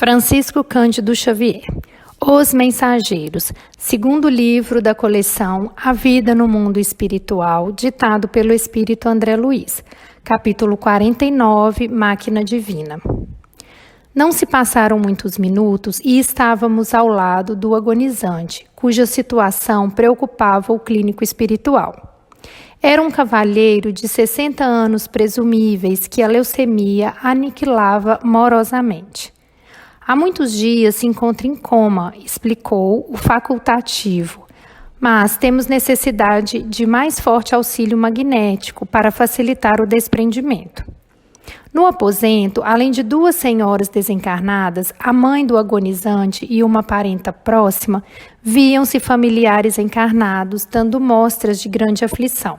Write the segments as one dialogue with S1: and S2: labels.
S1: Francisco Cândido Xavier. Os Mensageiros, segundo livro da coleção A Vida no Mundo Espiritual, ditado pelo Espírito André Luiz, capítulo 49, Máquina Divina. Não se passaram muitos minutos e estávamos ao lado do agonizante, cuja situação preocupava o clínico espiritual. Era um cavalheiro de 60 anos presumíveis que a leucemia aniquilava morosamente. Há muitos dias se encontra em coma, explicou o facultativo, mas temos necessidade de mais forte auxílio magnético para facilitar o desprendimento. No aposento, além de 2 senhoras desencarnadas, a mãe do agonizante e uma parenta próxima, viam-se familiares encarnados, dando mostras de grande aflição.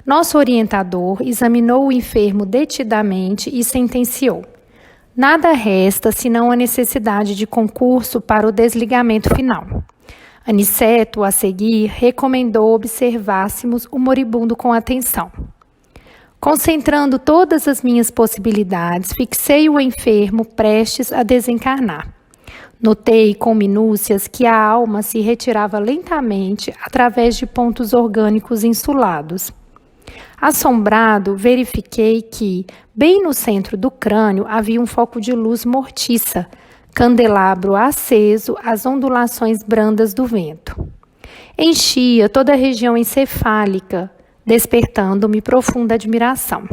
S1: Nosso orientador examinou o enfermo detidamente e sentenciou: nada resta senão a necessidade de concurso para o desligamento final. Aniceto, a seguir, recomendou observássemos o moribundo com atenção. Concentrando todas as minhas possibilidades, fixei o enfermo prestes a desencarnar. Notei com minúcias que a alma se retirava lentamente através de pontos orgânicos insulados. Assombrado, verifiquei que, bem no centro do crânio, havia um foco de luz mortiça, candelabro aceso às ondulações brandas do vento. Enchia toda a região encefálica, despertando-me profunda admiração.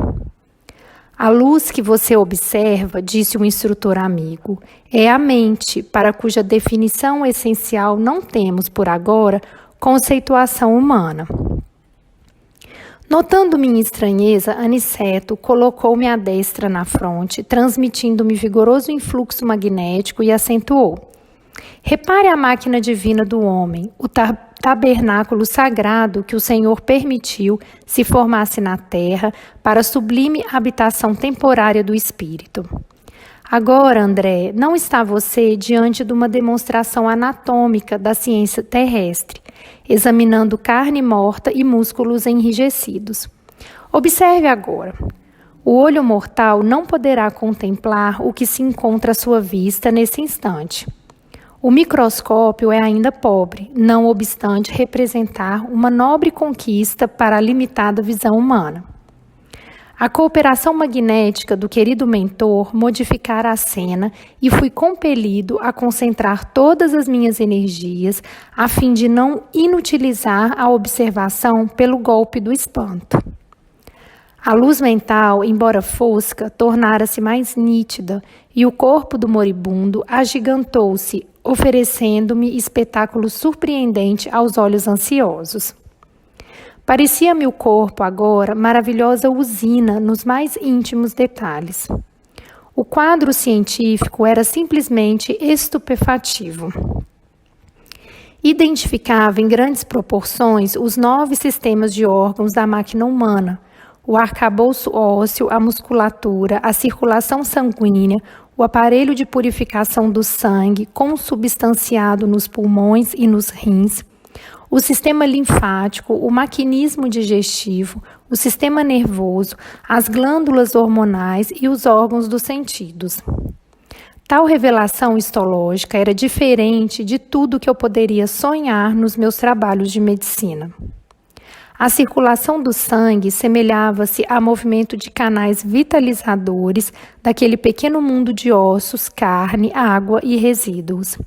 S1: A luz que você observa, disse o instrutor amigo, é a mente, para cuja definição essencial não temos, por agora, conceituação humana. Notando minha estranheza, Aniceto colocou-me a destra na fronte, transmitindo-me vigoroso influxo magnético e acentuou: repare a máquina divina do homem, o tabernáculo sagrado que o Senhor permitiu se formasse na terra para a sublime habitação temporária do espírito. Agora, André, não está você diante de uma demonstração anatômica da ciência terrestre, examinando carne morta e músculos enrijecidos. Observe agora. O olho mortal não poderá contemplar o que se encontra à sua vista nesse instante. O microscópio é ainda pobre, não obstante representar uma nobre conquista para a limitada visão humana. A cooperação magnética do querido mentor modificara a cena e fui compelido a concentrar todas as minhas energias a fim de não inutilizar a observação pelo golpe do espanto. A luz mental, embora fosca, tornara-se mais nítida e o corpo do moribundo agigantou-se, oferecendo-me espetáculo surpreendente aos olhos ansiosos. Parecia-me o corpo agora maravilhosa usina nos mais íntimos detalhes. O quadro científico era simplesmente estupefativo. Identificava em grandes proporções os 9 sistemas de órgãos da máquina humana, o arcabouço ósseo, a musculatura, a circulação sanguínea, o aparelho de purificação do sangue, consubstanciado nos pulmões e nos rins, o sistema linfático, o maquinismo digestivo, o sistema nervoso, as glândulas hormonais e os órgãos dos sentidos. Tal revelação histológica era diferente de tudo que eu poderia sonhar nos meus trabalhos de medicina. A circulação do sangue semelhava-se a movimento de canais vitalizadores daquele pequeno mundo de ossos, carne, água e resíduos.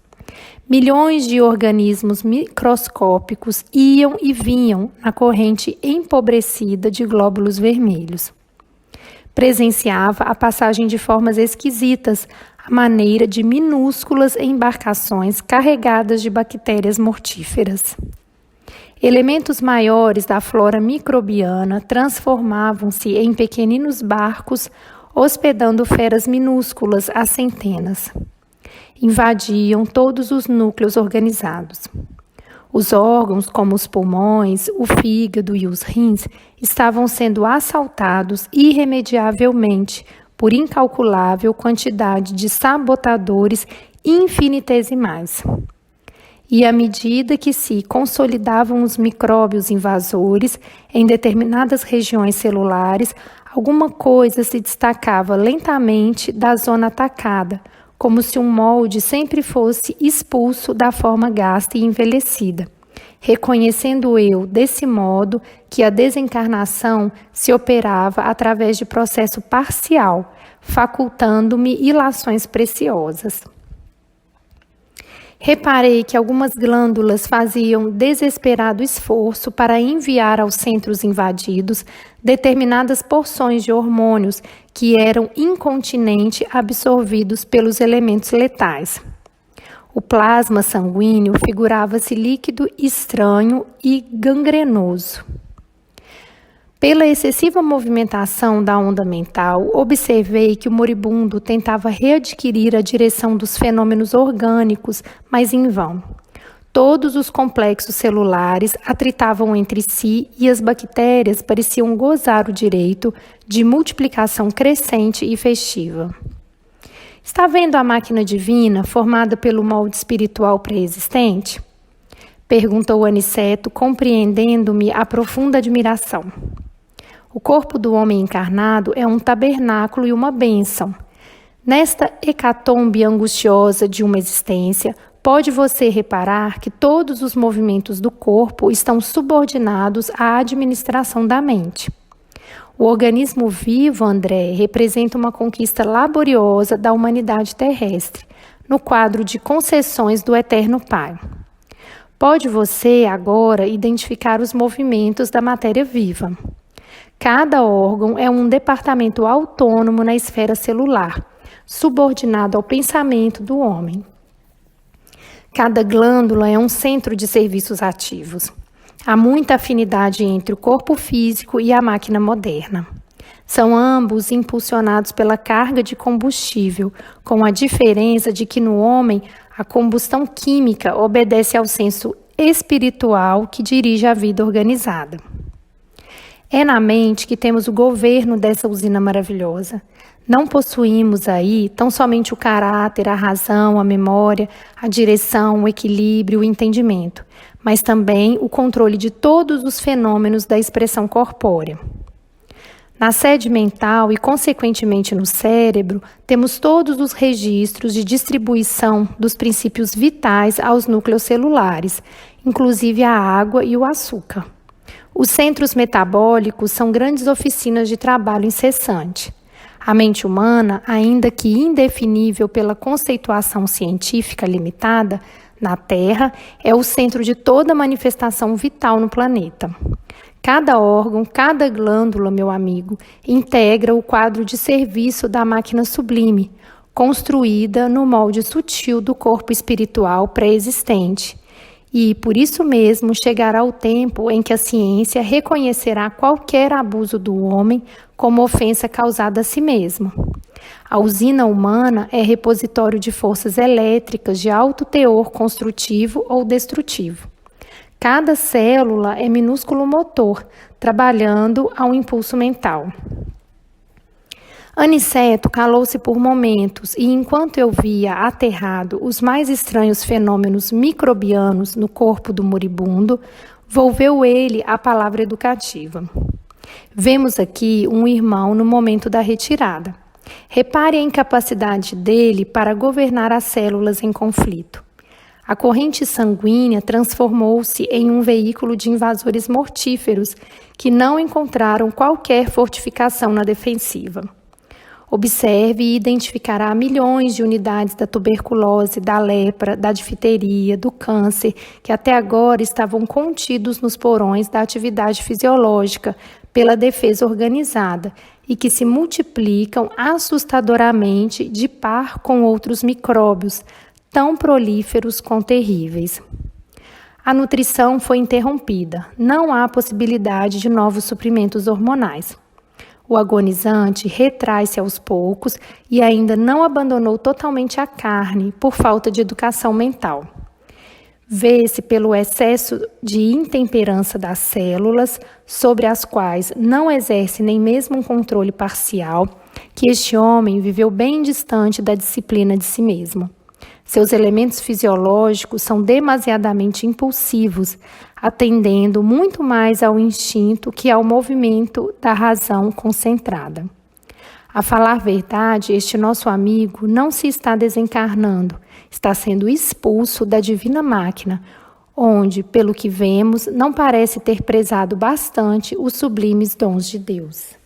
S1: Milhões de organismos microscópicos iam e vinham na corrente empobrecida de glóbulos vermelhos. Presenciava a passagem de formas esquisitas, à maneira de minúsculas embarcações carregadas de bactérias mortíferas. Elementos maiores da flora microbiana transformavam-se em pequeninos barcos, hospedando feras minúsculas a centenas. Invadiam todos os núcleos organizados. Os órgãos, como os pulmões, o fígado e os rins, estavam sendo assaltados irremediavelmente por incalculável quantidade de sabotadores infinitesimais. E à medida que se consolidavam os micróbios invasores em determinadas regiões celulares, alguma coisa se destacava lentamente da zona atacada, como se um molde sempre fosse expulso da forma gasta e envelhecida, reconhecendo eu, desse modo, que a desencarnação se operava através de processo parcial, facultando-me ilações preciosas. Reparei que algumas glândulas faziam desesperado esforço para enviar aos centros invadidos determinadas porções de hormônios que eram incontinenti absorvidos pelos elementos letais. O plasma sanguíneo figurava-se líquido estranho e gangrenoso. Pela excessiva movimentação da onda mental, observei que o moribundo tentava readquirir a direção dos fenômenos orgânicos, mas em vão. Todos os complexos celulares atritavam entre si e as bactérias pareciam gozar o direito de multiplicação crescente e festiva. Está vendo a máquina divina formada pelo molde espiritual pré-existente? Perguntou Aniceto, compreendendo-me a profunda admiração. O corpo do homem encarnado é um tabernáculo e uma bênção. Nesta hecatombe angustiosa de uma existência, pode você reparar que todos os movimentos do corpo estão subordinados à administração da mente. O organismo vivo, André, representa uma conquista laboriosa da humanidade terrestre, no quadro de concessões do Eterno Pai. Pode você, agora, identificar os movimentos da matéria viva. Cada órgão é um departamento autônomo na esfera celular, subordinado ao pensamento do homem. Cada glândula é um centro de serviços ativos. Há muita afinidade entre o corpo físico e a máquina moderna. São ambos impulsionados pela carga de combustível, com a diferença de que no homem a combustão química obedece ao senso espiritual que dirige a vida organizada. É na mente que temos o governo dessa usina maravilhosa. Não possuímos aí tão somente o caráter, a razão, a memória, a direção, o equilíbrio, o entendimento, mas também o controle de todos os fenômenos da expressão corpórea. Na sede mental e, consequentemente, no cérebro, temos todos os registros de distribuição dos princípios vitais aos núcleos celulares, inclusive a água e o açúcar. Os centros metabólicos são grandes oficinas de trabalho incessante. A mente humana, ainda que indefinível pela conceituação científica limitada, na Terra, é o centro de toda manifestação vital no planeta. Cada órgão, cada glândula, meu amigo, integra o quadro de serviço da máquina sublime, construída no molde sutil do corpo espiritual pré-existente. E, por isso mesmo, chegará o tempo em que a ciência reconhecerá qualquer abuso do homem como ofensa causada a si mesmo. A usina humana é repositório de forças elétricas de alto teor construtivo ou destrutivo. Cada célula é minúsculo motor, trabalhando ao impulso mental. Aniceto calou-se por momentos e, enquanto eu via aterrado os mais estranhos fenômenos microbianos no corpo do moribundo, volveu ele à palavra educativa. Vemos aqui um irmão no momento da retirada. Repare a incapacidade dele para governar as células em conflito. A corrente sanguínea transformou-se em um veículo de invasores mortíferos que não encontraram qualquer fortificação na defensiva. Observe e identificará milhões de unidades da tuberculose, da lepra, da difteria, do câncer, que até agora estavam contidos nos porões da atividade fisiológica pela defesa organizada e que se multiplicam assustadoramente de par com outros micróbios, tão prolíferos quanto terríveis. A nutrição foi interrompida. Não há possibilidade de novos suprimentos hormonais. O agonizante retrai-se aos poucos e ainda não abandonou totalmente a carne por falta de educação mental. Vê-se pelo excesso de intemperança das células, sobre as quais não exerce nem mesmo um controle parcial, que este homem viveu bem distante da disciplina de si mesmo. Seus elementos fisiológicos são demasiadamente impulsivos, atendendo muito mais ao instinto que ao movimento da razão concentrada. A falar verdade, este nosso amigo não se está desencarnando, está sendo expulso da divina máquina, onde, pelo que vemos, não parece ter prezado bastante os sublimes dons de Deus.